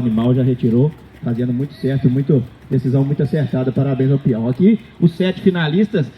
animal já retirou, fazendo muito certo, decisão muito acertada, parabéns ao peão. Aqui, os 7 finalistas,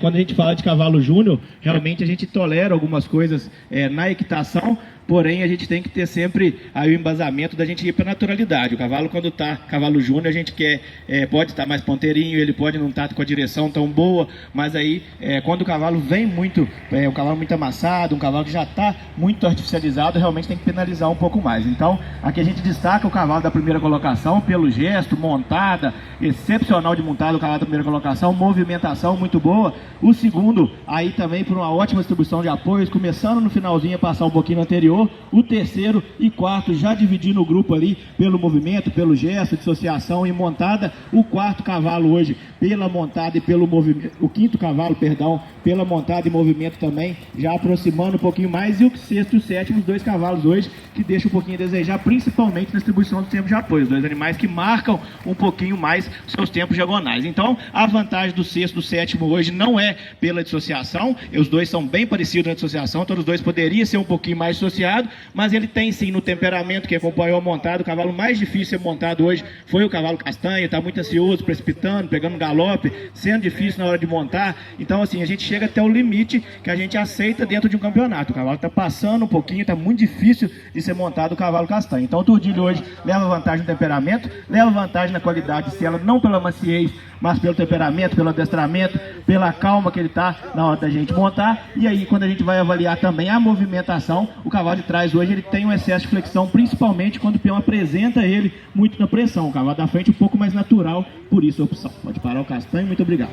quando a gente fala de cavalo júnior, realmente a gente tolera algumas coisas na equitação, porém a gente tem que ter sempre aí o embasamento da gente ir para a naturalidade. O cavalo, quando está cavalo júnior, a gente quer, pode estar mais ponteirinho, ele pode não estar com a direção tão boa, mas aí quando o cavalo vem muito, um cavalo muito amassado, um cavalo que já está muito artificializado, realmente tem que penalizar um pouco mais. Então, aqui a gente destaca o cavalo da primeira colocação pelo gesto, montada, excepcional de montada, o cavalo da primeira colocação, movimentação muito boa. O segundo, aí também por uma ótima distribuição de apoios, começando no finalzinho a passar um pouquinho no anterior. O terceiro e quarto já dividindo o grupo ali pelo movimento, pelo gesto, dissociação e montada. O quarto cavalo hoje pela montada e pelo movimento, o quinto cavalo, perdão, pela montada e movimento também, já aproximando um pouquinho mais. E o sexto e o sétimo, os 2 cavalos hoje que deixam um pouquinho a desejar, principalmente na distribuição do tempo de apoio. Os 2 animais que marcam um pouquinho mais seus tempos diagonais. Então, a vantagem do sexto e do sétimo hoje não é pela dissociação, os 2 são bem parecidos na dissociação, todos os 2 poderiam ser um pouquinho mais dissociados, mas ele tem sim no temperamento que acompanhou a montada. O cavalo mais difícil de ser montado hoje foi o cavalo castanho, está muito ansioso, precipitando, pegando galope, sendo difícil na hora de montar. Então assim, a gente chega até o limite que a gente aceita dentro de um campeonato. O cavalo está passando um pouquinho, está muito difícil de ser montado o cavalo castanho. Então o Turdilho hoje leva vantagem no temperamento, leva vantagem na qualidade de sela, não pela maciez, mas pelo temperamento, pelo adestramento, pela calma que ele está na hora da gente montar. E aí, quando a gente vai avaliar também a movimentação, o cavalo de trás hoje ele tem um excesso de flexão, principalmente quando o peão apresenta ele muito na pressão. O cavalo da frente um pouco mais natural, por isso a opção. Pode parar o castanho, muito obrigado.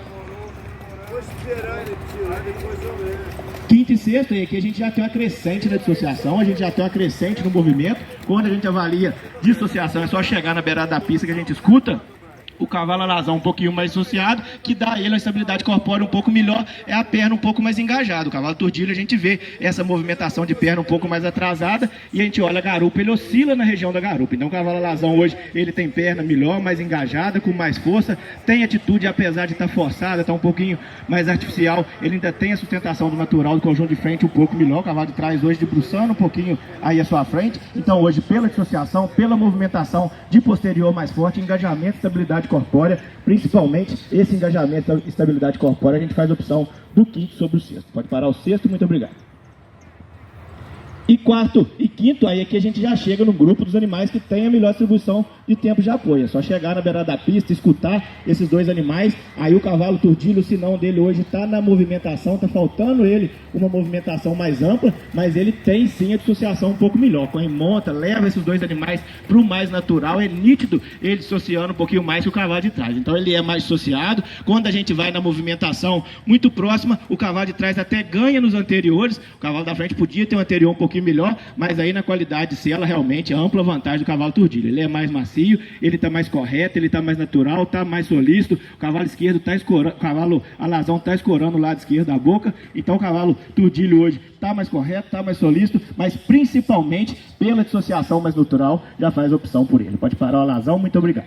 Quinto e sexto, e aqui a gente já tem uma crescente na dissociação, a gente já tem uma crescente no movimento. Quando a gente avalia dissociação, é só chegar na beirada da pista que a gente escuta o cavalo alazão um pouquinho mais associado, que dá a ele uma estabilidade corpórea um pouco melhor, é a perna um pouco mais engajada. O cavalo Turdilho, a gente vê essa movimentação de perna um pouco mais atrasada, e a gente olha a garupa, ele oscila na região da garupa. Então o cavalo alazão hoje, ele tem perna melhor, mais engajada, com mais força, tem atitude, apesar de estar forçada, estar um pouquinho mais artificial, ele ainda tem a sustentação do natural do conjunto de frente um pouco melhor. O cavalo de trás hoje debruçando um pouquinho aí a sua frente. Então hoje, pela dissociação, pela movimentação de posterior mais forte, engajamento, estabilidade corpórea, principalmente esse engajamento e estabilidade corpórea, a gente faz a opção do quinto sobre o sexto. Pode parar o sexto, muito obrigado. E quarto e quinto, aí aqui a gente já chega no grupo dos animais que tem a melhor distribuição de tempo de apoio. É só chegar na beirada da pista, escutar esses 2 animais. Aí o cavalo Turdilho, o sinão dele hoje está na movimentação, está faltando ele uma movimentação mais ampla, mas ele tem sim a dissociação um pouco melhor. Quando ele monta, leva esses 2 animais para o mais natural, é nítido ele dissociando um pouquinho mais que o cavalo de trás. Então ele é mais dissociado. Quando a gente vai na movimentação muito próxima, o cavalo de trás até ganha nos anteriores. O cavalo da frente podia ter um anterior um pouquinho melhor, mas aí na qualidade de sela, realmente, a ampla vantagem do cavalo Turdilho. Ele é mais macio, ele está mais correto, ele está mais natural, está mais solícito. O cavalo esquerdo está escorando, o cavalo alazão está escorando o lado esquerdo da boca. Então o cavalo Turdilho hoje está mais correto, está mais solícito, mas principalmente pela dissociação mais natural, já faz a opção por ele. Pode parar o alazão, muito obrigado.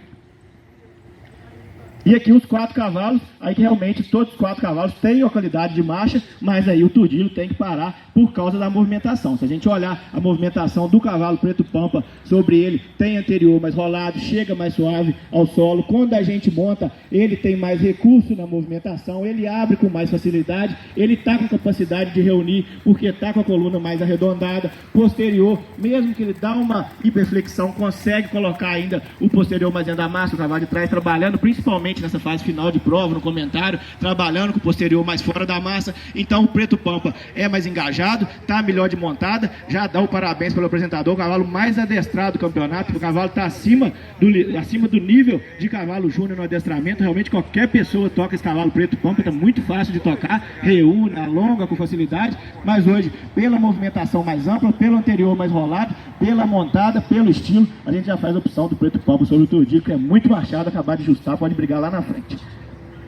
E aqui os 4 cavalos, aí que realmente todos os 4 cavalos têm a qualidade de marcha, mas aí o Turdilho tem que parar por causa da movimentação. Se a gente olhar a movimentação do cavalo preto pampa sobre ele, tem anterior mais rolado, chega mais suave ao solo. Quando a gente monta, ele tem mais recurso na movimentação, ele abre com mais facilidade, ele está com capacidade de reunir, porque está com a coluna mais arredondada. Posterior, mesmo que ele dá uma hiperflexão, consegue colocar ainda o posterior mais dentro da massa, o cavalo de trás trabalhando, principalmente nessa fase final de prova, no comentário, trabalhando com o posterior mais fora da massa. Então o preto pampa é mais engajado, tá melhor de montada, já dá o parabéns pelo apresentador, o cavalo mais adestrado do campeonato, o cavalo está acima do nível de cavalo júnior no adestramento. Realmente qualquer pessoa toca esse cavalo preto pampa, está muito fácil de tocar, reúne, alonga com facilidade, mas hoje, pela movimentação mais ampla, pelo anterior mais rolado, pela montada, pelo estilo, a gente já faz a opção do preto pampa sobre o Turdilho, que é muito baixado, acabar de ajustar, pode brigar lá na frente.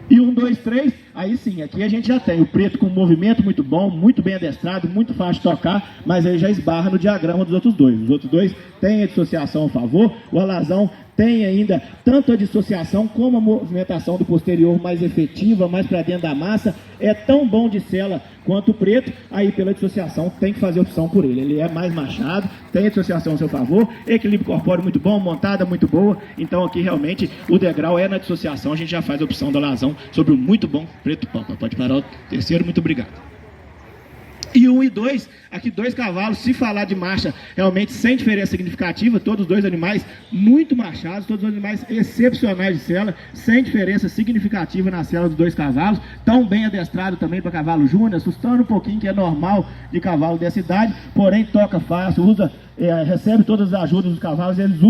E 1, 2, 3, aí sim, aqui a gente já tem o preto com um movimento muito bom, muito bem adestrado, muito fácil de tocar, mas aí já esbarra no diagrama dos outros 2. Os outros 2 têm a dissociação a favor, o alazão tem ainda tanto a dissociação como a movimentação do posterior mais efetiva, mais para dentro da massa. É tão bom de sela quanto o preto, aí pela dissociação tem que fazer opção por ele. Ele é mais machado, tem a dissociação a seu favor, equilíbrio corpóreo muito bom, montada muito boa, então aqui realmente o degrau é na dissociação, a gente já faz a opção da Alazão sobre o muito bom preto pampa. Pode parar o terceiro, muito obrigado. E 1 e 2, aqui 2 cavalos, se falar de marcha, realmente sem diferença significativa, todos os 2 animais muito machados, todos os animais excepcionais de sela, sem diferença significativa na sela dos 2 cavalos, tão bem adestrado também para cavalo júnior, assustando um pouquinho, que é normal de cavalo dessa idade, porém toca fácil, recebe todas as ajudas dos cavalos, eles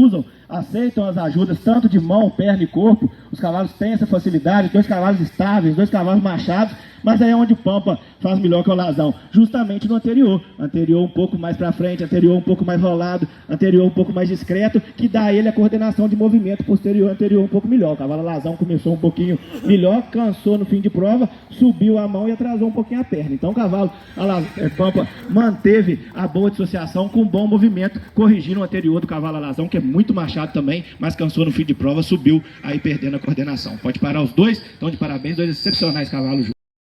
aceitam as ajudas tanto de mão, perna e corpo, os cavalos têm essa facilidade, 2 cavalos estáveis, 2 cavalos machados, mas aí é onde o Pampa faz melhor que o Alazão, justamente no anterior um pouco mais para frente, anterior um pouco mais rolado, anterior um pouco mais discreto, que dá a ele a coordenação de movimento posterior, anterior um pouco melhor. O cavalo Alazão começou um pouquinho melhor, cansou no fim de prova, subiu a mão e atrasou um pouquinho a perna. Então o cavalo Pampa manteve a boa dissociação com bom movimento, corrigindo o anterior do cavalo Alazão, que é muito machado também, mas cansou no fim de prova, subiu aí perdendo a coordenação. Pode parar os 2, então de parabéns, 2 excepcionais cavalos.